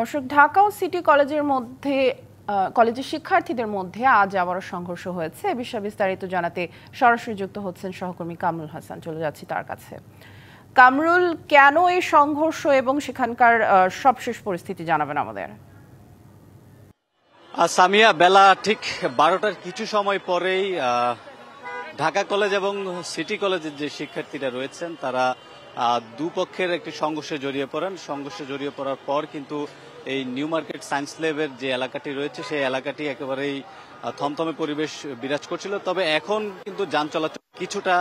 দর্শক, ঢাকা ও সিটি কলেজের মধ্যে কলেজের শিক্ষার্থীদের মধ্যে আজ আবারও সংঘর্ষ হয়েছে। এ বিষয়ে বিস্তারিত জানাতে সরাসরি যুক্ত হচ্ছেন সহকর্মী কামরুল হাসান। চলে যাচ্ছি তার কাছে। কামরুল, কেন এই সংঘর্ষ এবং সেখানকার সবশেষ পরিস্থিতি জানাবেন আমাদের? সামিয়া, বেলা ঠিক 12টার কিছু সময় পরেই ঢাকা কলেজ এবং সিটি কলেজের যে শিক্ষার্থীরা রয়েছেন তারা দুপক্ষের একটি সংঘর্ষে জড়িয়ে পড়েন। সংঘর্ষে জড়িয়ে পড়ার পর কিন্তু এই নিউ মার্কেট সায়েন্স ল্যাবের যে এলাকাটি রয়েছে সেই এলাকাটি একেবারেই থমথমে পরিবেশ বিরাজ করছিল। তবে এখন কিন্তু যান চলাচল কিছুটা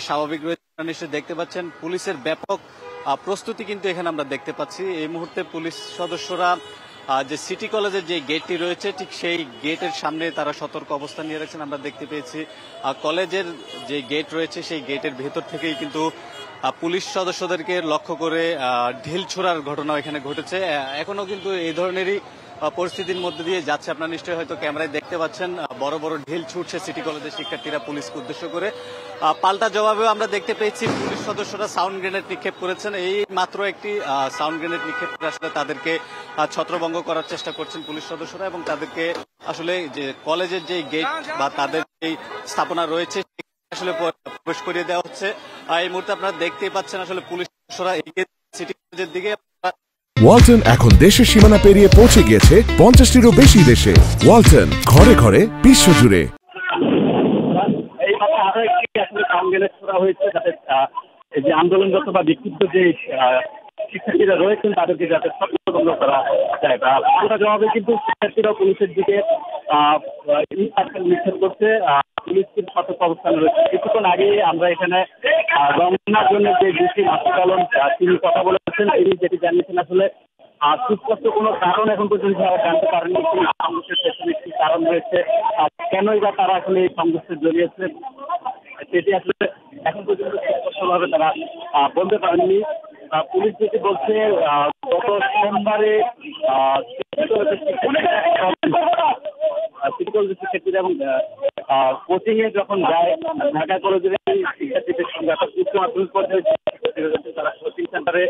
স্বাভাবিক রয়েছে। নিশ্চয়ই দেখতে পাচ্ছেন পুলিশের ব্যাপক প্রস্তুতি কিন্তু এখানে আমরা দেখতে পাচ্ছি। এই মুহূর্তে পুলিশ সদস্যরা যে সিটি কলেজের যে গেটটি রয়েছে ঠিক সেই গেটের সামনে তারা সতর্ক অবস্থান নিয়ে রাখছেন। আমরা দেখতে পেয়েছি কলেজের যে গেট রয়েছে সেই গেটের ভেতর থেকেই কিন্তু পুলিশ সদস্যদেরকে লক্ষ্য করে ঢিল ছোড়ার ঘটনা এখানে ঘটেছে। এখনো কিন্তু এই ধরনেরই পরিস্থিতির মধ্যে দিয়ে যাচ্ছে। আপনারা নিশ্চয়ই হয়তো ক্যামেরায় দেখতে পাচ্ছেন বড় বড় ঢিল ছুটছে সিটি কলেজের শিক্ষার্থীরা পুলিশকে উদ্দেশ্য করে। পাল্টা জবাবেও আমরা দেখতে পেয়েছি পুলিশ সদস্যরা সাউন্ড গ্রেনেড নিক্ষেপ করেছেন। এই মাত্র একটি সাউন্ড গ্রেনেড নিক্ষেপ করে আসলে তাদেরকে ছত্রভঙ্গ করার চেষ্টা করছেন পুলিশ সদস্যরা এবং তাদেরকে আসলে যে কলেজের যে গেট বা তাদের যে স্থাপনা রয়েছে আসলে প্রবেশ করিয়ে দেওয়া হচ্ছে। এই মুহূর্তে আপনারা দেখতেই পাচ্ছেন আসলে পুলিশ সদস্যরা এগিয়ে সিটি কলেজের দিকে। ওয়ালটন এখন দেশের সীমানা পেরিয়ে পৌঁছে গিয়েছে 50টিরও বেশি দেশে। ওয়ালটন, ঘরে ঘরে বিশ্বজুড়ে। এই মাত্র আরো একটি আসলে সাউন্ড করা হয়েছে যাতে এই যে আন্দোলনরত বা বিক্ষুব্ধ যে শিক্ষার্থীরা রয়েছেন তাদেরকে যাতে ছত্রভঙ্গ করা যায়। পাল্টা জবাবে কিন্তু শিক্ষার্থীরা পুলিশের দিকে নিক্ষেপ করছে। পুলিশ কিন্তু সতর্ক অবস্থানে রয়েছে। কিছুক্ষণ আগে আমরা এখানে রমনার জন্য যে ডিসি মাসুদ আলম তিনি কথা বলেছেন, তিনি যেটি জানিয়েছেন আসলে সুস্পষ্ট কোনো কারণ এখন পর্যন্ত জানতে পারেননি। সংঘর্ষের পেছনে একটি কারণ রয়েছে, কেনই বা তারা আসলে এই সংঘর্ষে জড়িয়েছে সেটি আসলে এখন পর্যন্ত সুস্পষ্টভাবে তারা বলতে পারেননি। পুলিশ যেটি বলছে গত সোমবারে সিটি কলেজের শিক্ষার্থীরা এবং কোচিং এ যখন যায় ঢাকা কলেজের শিক্ষার্থীদের সঙ্গে উচ্চ মাধ্যমিক পর্যায়ে তারা কোচিং সেন্টারে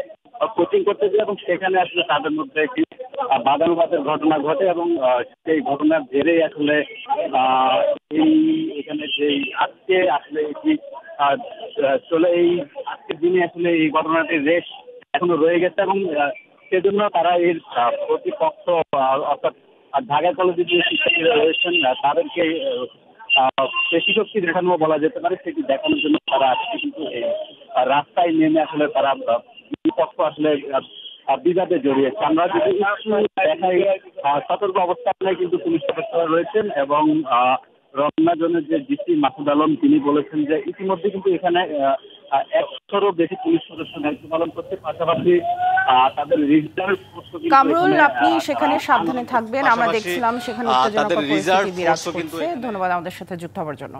কোচিং করতে যায় এবং সেখানে আসলে তাদের মধ্যে একটি বাদানুবাদের ঘটনা ঘটে এবং সেই ঘটনার জেরেই আসলে এখানে যে আজকে আসলে এটি চলে এই আজকের দিনে আসলে এই ঘটনাটির রেশ এখনো রয়ে গেছে এবং সেজন্য তারা এর প্রতিপক্ষ অর্থাৎ ঢাকা কলেজের যে শিক্ষার্থীরা রয়েছেন তাদেরকে পেশি শক্তি দেখানো বলা যেতে পারে, সেটি দেখানোর জন্য তারা আজকে কিন্তু এই রাস্তায় নেমে আসলে তারা বিপক্ষ আসলে বিবাদে জড়িয়েছে। আমরা যদি দেখাই সতর্ক অবস্থানে কিন্তু পুলিশ সদস্যরা রয়েছেন এবং রমনা জোনের যে ডিসি মাসুদ আলম তিনি বলেছেন যে ইতিমধ্যে কিন্তু এখানে 100-রও বেশি পুলিশ সদস্য দায়িত্ব পালন করছে। পাশাপাশি তাদের রিজার্ভ প্রস্তুতি। কামরুল, আপনি সেখানে সাবধানে থাকবেন। আমরা দেখছিলাম সেখানে উত্তেজনাকর পরিস্থিতি বিরাজ করছে। ধন্যবাদ আমাদের সাথে যুক্ত হওয়ার জন্য।